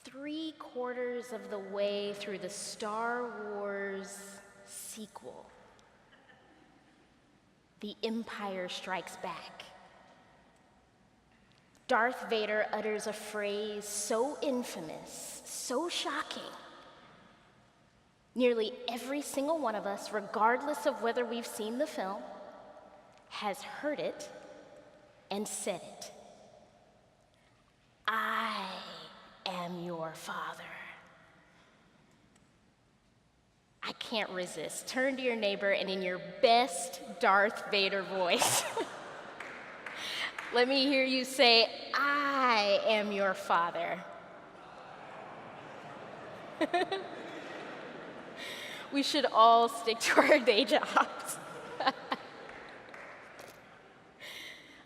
3/4 of the way through the Star Wars sequel, The Empire Strikes Back. Darth Vader utters a phrase so infamous, so shocking. Nearly every single one of us, regardless of whether we've seen the film, has heard it and said it. I am your father. I can't resist. Turn to your neighbor and in your best Darth Vader voice, let me hear you say, I am your father. We should all stick to our day jobs.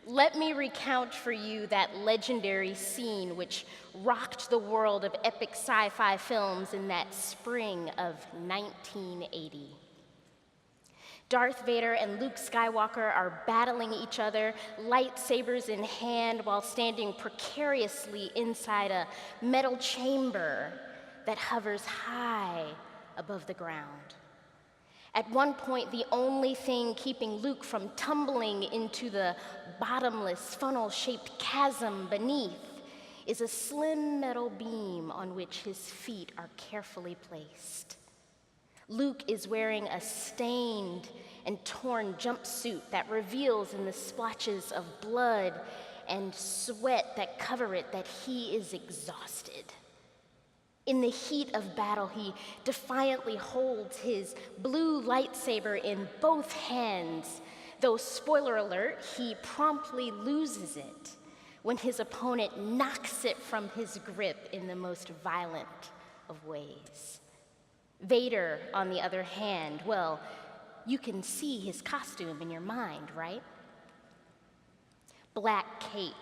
Let me recount for you that legendary scene which rocked the world of epic sci-fi films in that spring of 1980. Darth Vader and Luke Skywalker are battling each other, lightsabers in hand, while standing precariously inside a metal chamber that hovers high above the ground. At one point, the only thing keeping Luke from tumbling into the bottomless, funnel-shaped chasm beneath is a slim metal beam on which his feet are carefully placed. Luke is wearing a stained and torn jumpsuit that reveals in the splotches of blood and sweat that cover it that he is exhausted. In the heat of battle, he defiantly holds his blue lightsaber in both hands, though, spoiler alert, he promptly loses it when his opponent knocks it from his grip in the most violent of ways. Vader, on the other hand, well, you can see his costume in your mind, right? Black cape,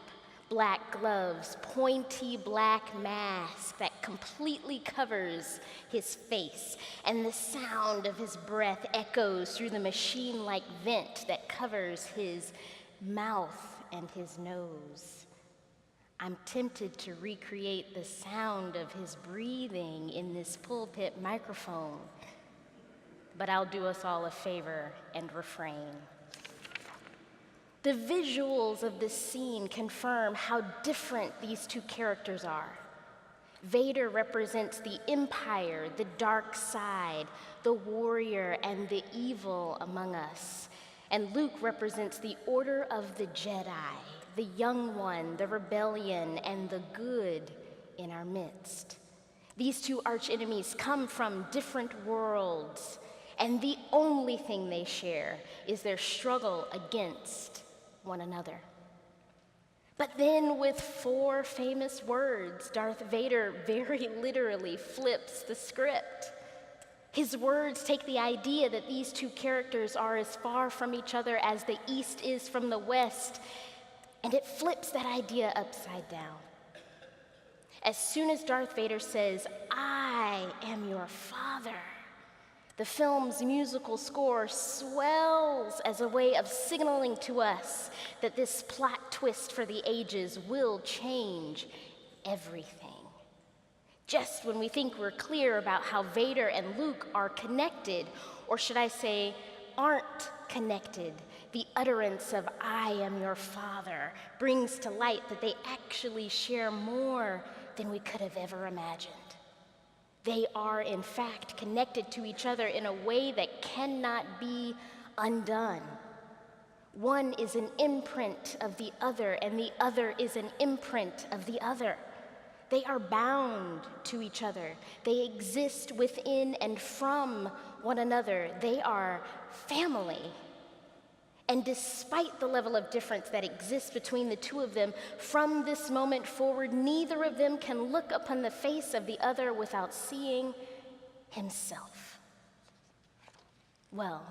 black gloves, pointy black mask that completely covers his face, and the sound of his breath echoes through the machine-like vent that covers his mouth and his nose. I'm tempted to recreate the sound of his breathing in this pulpit microphone, but I'll do us all a favor and refrain. The visuals of this scene confirm how different these two characters are. Vader represents the Empire, the dark side, the warrior, and the evil among us. And Luke represents the Order of the Jedi, the young one, the rebellion, and the good in our midst. These two archenemies come from different worlds, and the only thing they share is their struggle against one another. But then, with 4 famous words, Darth Vader very literally flips the script. His words take the idea that these two characters are as far from each other as the East is from the West, and it flips that idea upside down. As soon as Darth Vader says, I am your father, the film's musical score swells as a way of signaling to us that this plot twist for the ages will change everything. Just when we think we're clear about how Vader and Luke are connected, or should I say, aren't connected, the utterance of I am your father brings to light that they actually share more than we could have ever imagined. They are, in fact, connected to each other in a way that cannot be undone. One is an imprint of the other, and the other is an imprint of the other. They are bound to each other. They exist within and from one another. They are family. And despite the level of difference that exists between the two of them, from this moment forward, neither of them can look upon the face of the other without seeing himself. Well,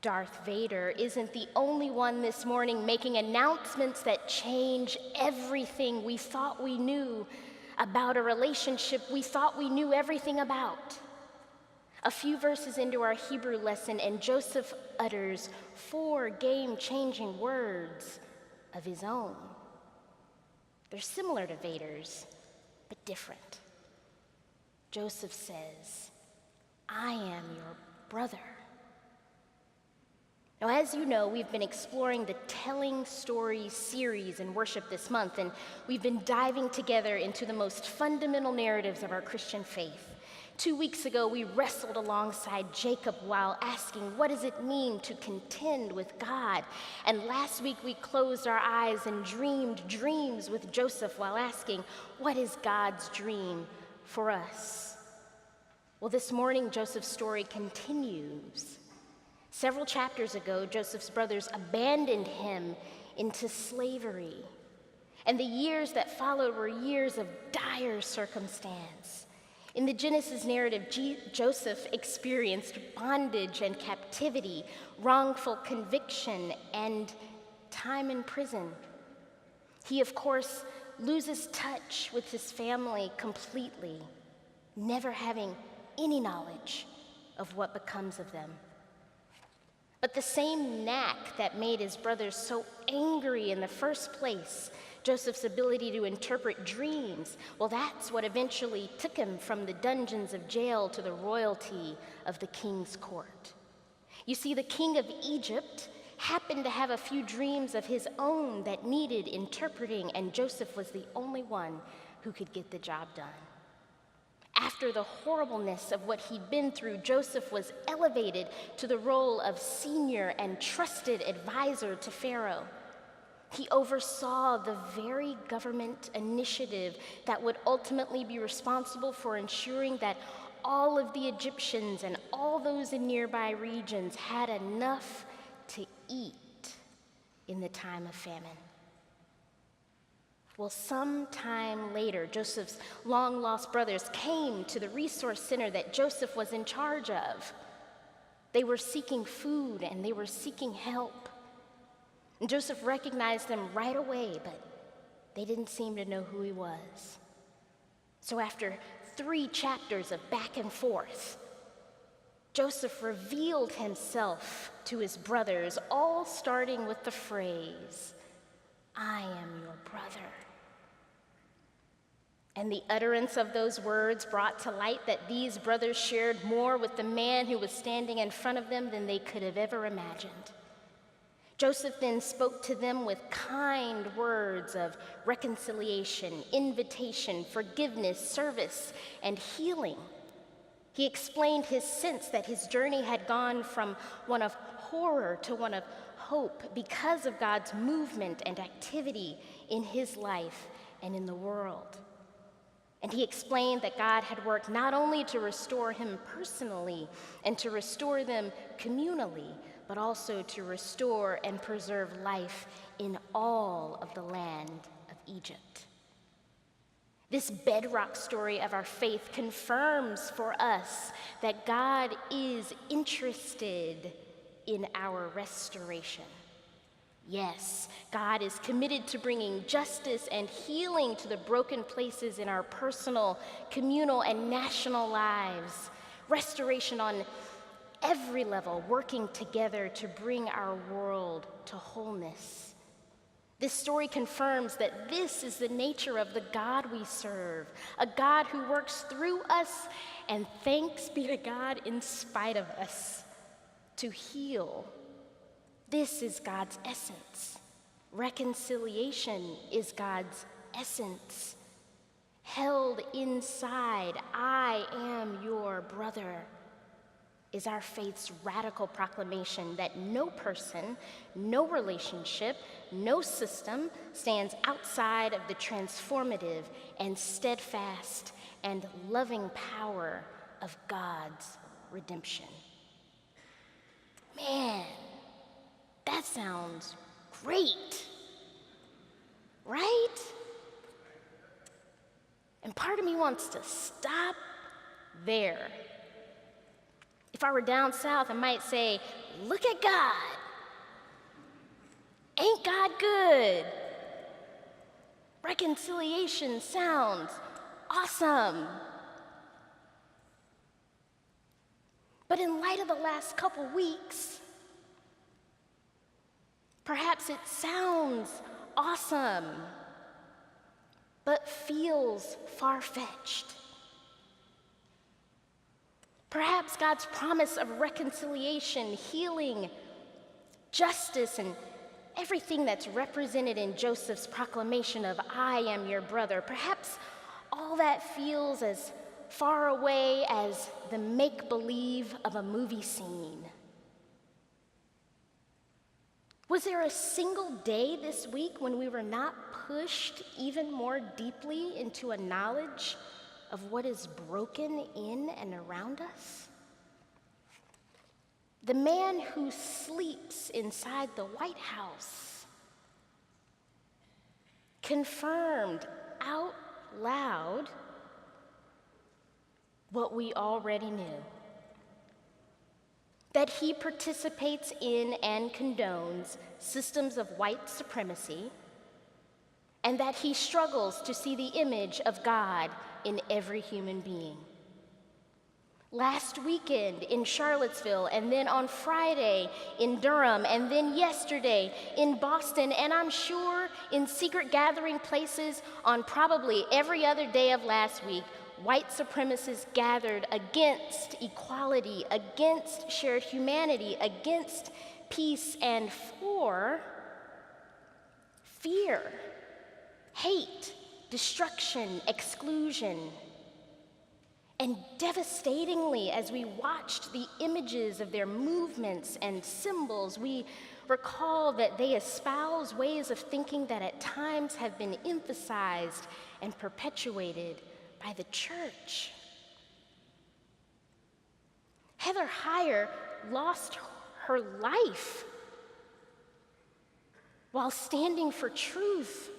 Darth Vader isn't the only one this morning making announcements that change everything we thought we knew about a relationship we thought we knew everything about. A few verses into our Hebrew lesson, and Joseph utters 4 game-changing words of his own. They're similar to Vader's, but different. Joseph says, "I am your brother." Now, as you know, we've been exploring the Telling Stories series in worship this month, and we've been diving together into the most fundamental narratives of our Christian faith. 2 weeks ago, we wrestled alongside Jacob while asking, what does it mean to contend with God? And last week, we closed our eyes and dreamed dreams with Joseph while asking, what is God's dream for us? Well, this morning, Joseph's story continues. Several chapters ago, Joseph's brothers abandoned him into slavery. And the years that followed were years of dire circumstance. In the Genesis narrative, Joseph experienced bondage and captivity, wrongful conviction, and time in prison. He, of course, loses touch with his family completely, never having any knowledge of what becomes of them. But the same knack that made his brothers so angry in the first place, Joseph's ability to interpret dreams, well, that's what eventually took him from the dungeons of jail to the royalty of the king's court. You see, the king of Egypt happened to have a few dreams of his own that needed interpreting, and Joseph was the only one who could get the job done. After the horribleness of what he'd been through, Joseph was elevated to the role of senior and trusted advisor to Pharaoh. He oversaw the very government initiative that would ultimately be responsible for ensuring that all of the Egyptians and all those in nearby regions had enough to eat in the time of famine. Well, sometime later, Joseph's long-lost brothers came to the resource center that Joseph was in charge of. They were seeking food and they were seeking help. And Joseph recognized them right away, but they didn't seem to know who he was. So after 3 chapters of back and forth, Joseph revealed himself to his brothers, all starting with the phrase, "I am your brother." And the utterance of those words brought to light that these brothers shared more with the man who was standing in front of them than they could have ever imagined. Joseph then spoke to them with kind words of reconciliation, invitation, forgiveness, service, and healing. He explained his sense that his journey had gone from one of horror to one of hope because of God's movement and activity in his life and in the world. And he explained that God had worked not only to restore him personally and to restore them communally, but also to restore and preserve life in all of the land of Egypt. This bedrock story of our faith confirms for us that God is interested in our restoration. Yes, God is committed to bringing justice and healing to the broken places in our personal, communal, and national lives. Restoration on every level, working together to bring our world to wholeness. This story confirms that this is the nature of the God we serve, a God who works through us, and thanks be to God in spite of us, to heal. This is God's essence. Reconciliation is God's essence. Held inside, "I am your brother," is our faith's radical proclamation that no person, no relationship, no system stands outside of the transformative and steadfast and loving power of God's redemption. Man, that sounds great, right? And part of me wants to stop there. If I were down south, I might say, look at God. Ain't God good? Reconciliation sounds awesome. But in light of the last couple weeks, perhaps it sounds awesome, but feels feels far-fetched. Perhaps God's promise of reconciliation, healing, justice, and everything that's represented in Joseph's proclamation of, "I am your brother," perhaps all that feels as far away as the make-believe of a movie scene. Was there a single day this week when we were not pushed even more deeply into a knowledge of what is broken in and around us? The man who sleeps inside the White House confirmed out loud what we already knew: that he participates in and condones systems of white supremacy, and that he struggles to see the image of God in every human being. Last weekend in Charlottesville, and then on Friday in Durham, and then yesterday in Boston, and I'm sure in secret gathering places on probably every other day of last week, white supremacists gathered against equality, against shared humanity, against peace, and for fear, hate, destruction, exclusion. And devastatingly, as we watched the images of their movements and symbols, we recall that they espouse ways of thinking that at times have been emphasized and perpetuated by the church. Heather Heyer lost her life while standing for truth.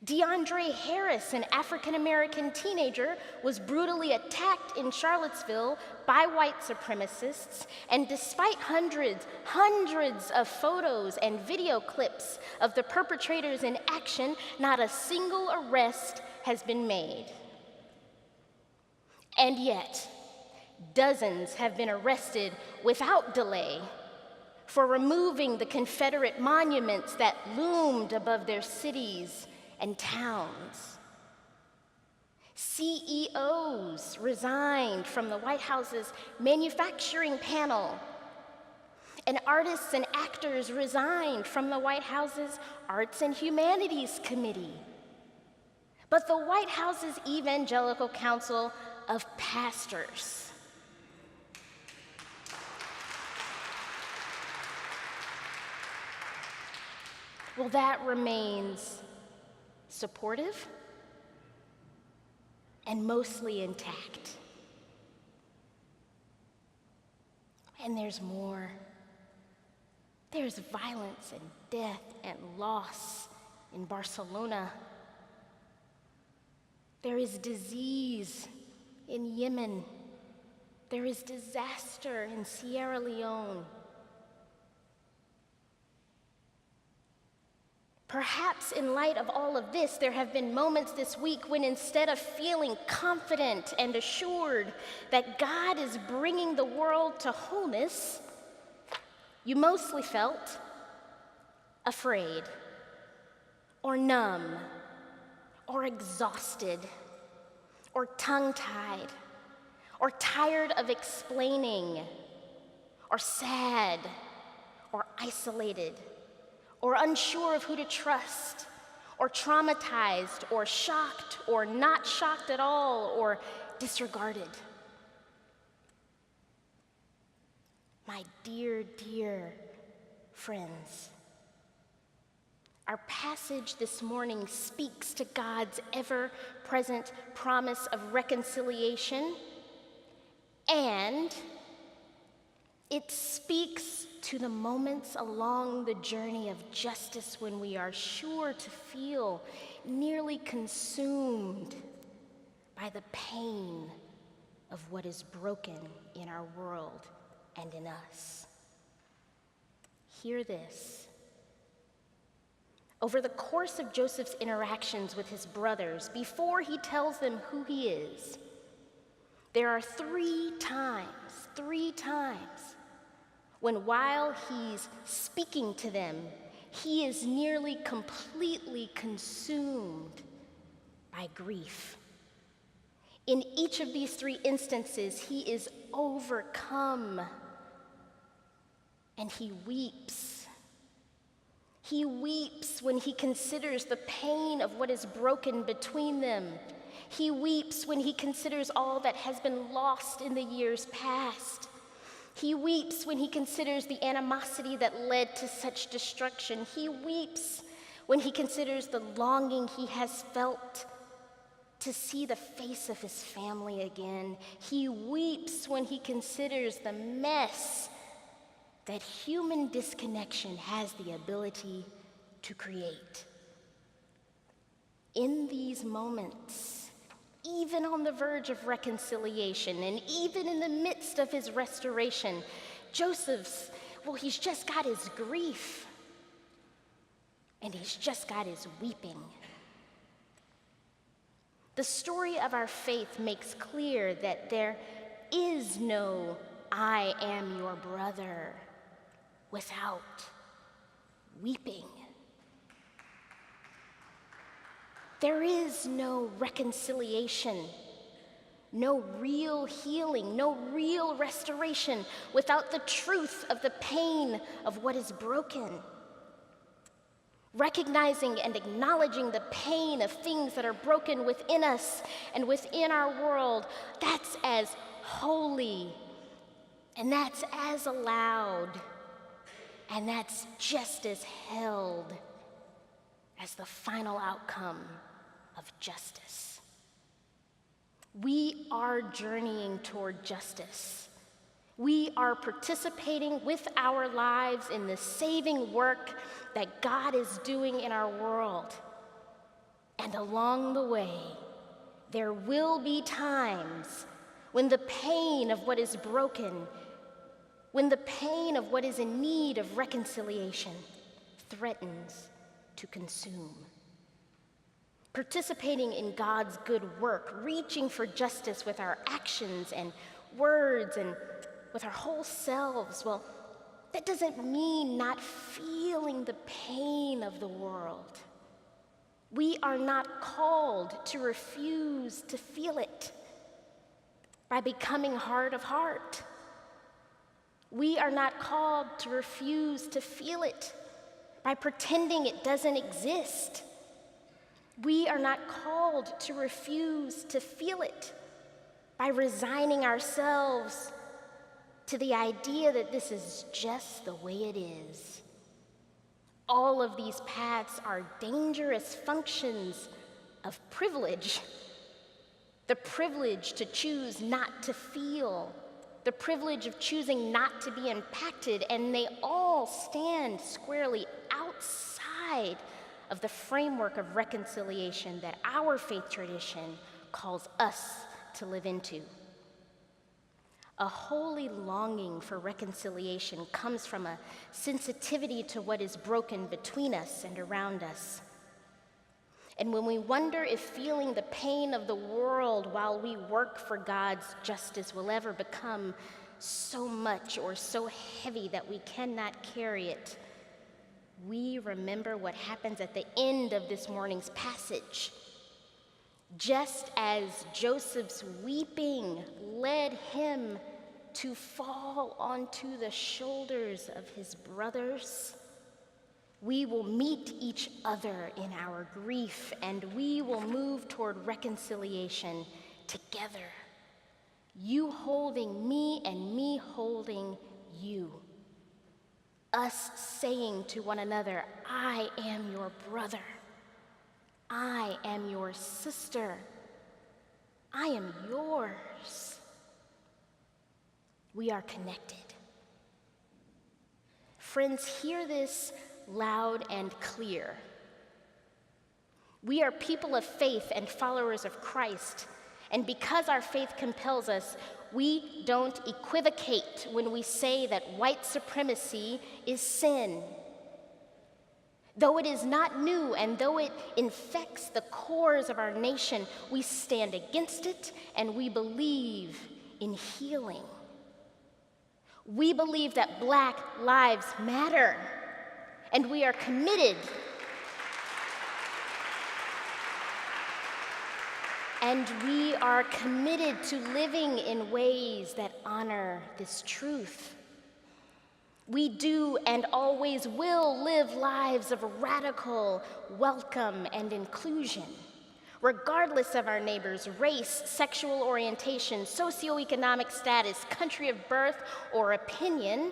DeAndre Harris, an African-American teenager, was brutally attacked in Charlottesville by white supremacists, and despite hundreds of photos and video clips of the perpetrators in action, not a single arrest has been made. And yet, dozens have been arrested without delay for removing the Confederate monuments that loomed above their cities and towns. CEOs resigned from the White House's manufacturing panel, and artists and actors resigned from the White House's Arts and Humanities Committee. But the White House's Evangelical Council of Pastors, well, that remains supportive and mostly intact. And there's more. There's violence and death and loss in Barcelona. There is disease in Yemen. There is disaster in Sierra Leone. Perhaps in light of all of this, there have been moments this week when instead of feeling confident and assured that God is bringing the world to wholeness, you mostly felt afraid, or numb, or exhausted, or tongue-tied, or tired of explaining, or sad, or isolated, or unsure of who to trust, or traumatized, or shocked, or not shocked at all, or disregarded. My dear, dear friends, our passage this morning speaks to God's ever-present promise of reconciliation, and it speaks to the moments along the journey of justice when we are sure to feel nearly consumed by the pain of what is broken in our world and in us. Hear this. Over the course of Joseph's interactions with his brothers, before he tells them who he is, there are three times, when while he's speaking to them, he is nearly completely consumed by grief. In each of these three instances, he is overcome, and he weeps. He weeps when he considers the pain of what is broken between them. He weeps when he considers all that has been lost in the years past. He weeps when he considers the animosity that led to such destruction. He weeps when he considers the longing he has felt to see the face of his family again. He weeps when he considers the mess that human disconnection has the ability to create. In these moments, even on the verge of reconciliation, and even in the midst of his restoration, Joseph's, he's just got his grief, and he's just got his weeping. The story of our faith makes clear that there is no "I am your brother" without weeping. There is no reconciliation, no real healing, no real restoration without the truth of the pain of what is broken. Recognizing and acknowledging the pain of things that are broken within us and within our world, that's as holy, and that's as allowed, and that's just as held as the final outcome of justice. We are journeying toward justice. We are participating with our lives in the saving work that God is doing in our world. And along the way, there will be times when the pain of what is broken, when the pain of what is in need of reconciliation threatens to consume. Participating in God's good work, reaching for justice with our actions and words and with our whole selves, that doesn't mean not feeling the pain of the world. We are not called to refuse to feel it by becoming hard of heart. We are not called to refuse to feel it by pretending it doesn't exist. We are not called to refuse to feel it by resigning ourselves to the idea that this is just the way it is. All of these paths are dangerous functions of privilege. The privilege to choose not to feel, the privilege of choosing not to be impacted, and they all stand squarely outside of the framework of reconciliation that our faith tradition calls us to live into. A holy longing for reconciliation comes from a sensitivity to what is broken between us and around us. And when we wonder if feeling the pain of the world while we work for God's justice will ever become so much or so heavy that we cannot carry it, we remember what happens at the end of this morning's passage. Just as Joseph's weeping led him to fall onto the shoulders of his brothers, we will meet each other in our grief, and we will move toward reconciliation together. You holding me and me holding you. Us saying to one another, I am your brother. I am your sister. I am yours. We are connected. Friends, hear this loud and clear. We are people of faith and followers of Christ, and because our faith compels us, we don't equivocate when we say that white supremacy is sin. Though it is not new and though it infects the cores of our nation, we stand against it and we believe in healing. We believe that Black lives matter, and we are committed And we are committed to living in ways that honor this truth. We do and always will live lives of radical welcome and inclusion, regardless of our neighbor's race, sexual orientation, socioeconomic status, country of birth, or opinion.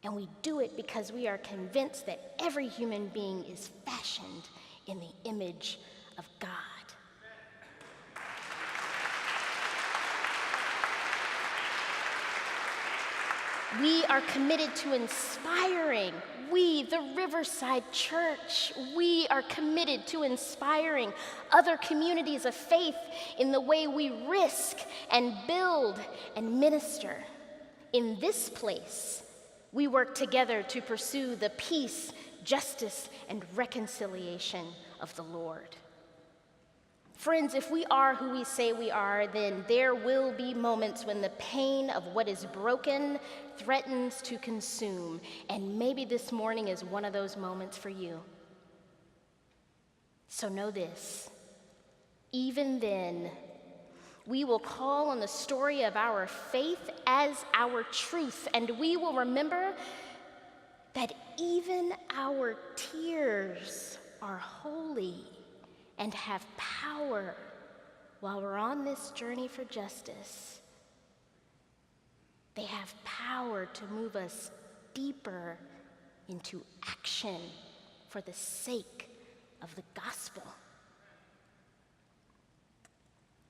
And we do it because we are convinced that every human being is fashioned in the image of God. We are committed to inspiring. We, the Riverside Church, we are committed to inspiring other communities of faith in the way we risk and build and minister. In this place, we work together to pursue the peace, justice, and reconciliation of the Lord. Friends, if we are who we say we are, then there will be moments when the pain of what is broken threatens to consume. And maybe this morning is one of those moments for you. So know this, even then, we will call on the story of our faith as our truth, and we will remember that even our tears are holy and have power while we're on this journey for justice. They have power to move us deeper into action for the sake of the gospel.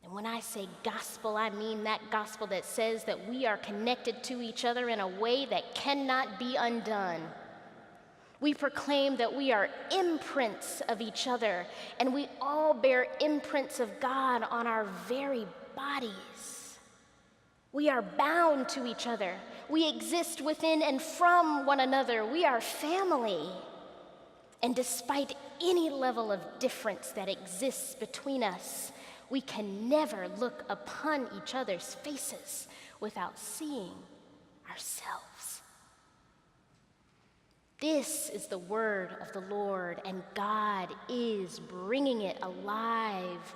And when I say gospel, I mean that gospel that says that we are connected to each other in a way that cannot be undone. We proclaim that we are imprints of each other, and we all bear imprints of God on our very bodies. We are bound to each other. We exist within and from one another. We are family. And despite any level of difference that exists between us, we can never look upon each other's faces without seeing ourselves. This is the word of the Lord, and God is bringing it alive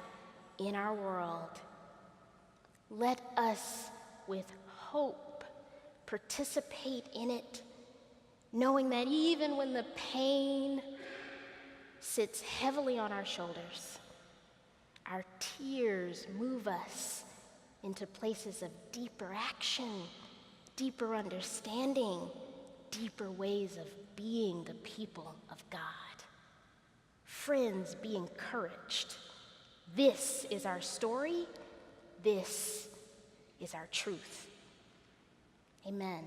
in our world. Let us, with hope, participate in it, knowing that even when the pain sits heavily on our shoulders, our tears move us into places of deeper action, deeper understanding, deeper ways of being the people of God. Friends, be encouraged. This is our story. This is our truth. Amen.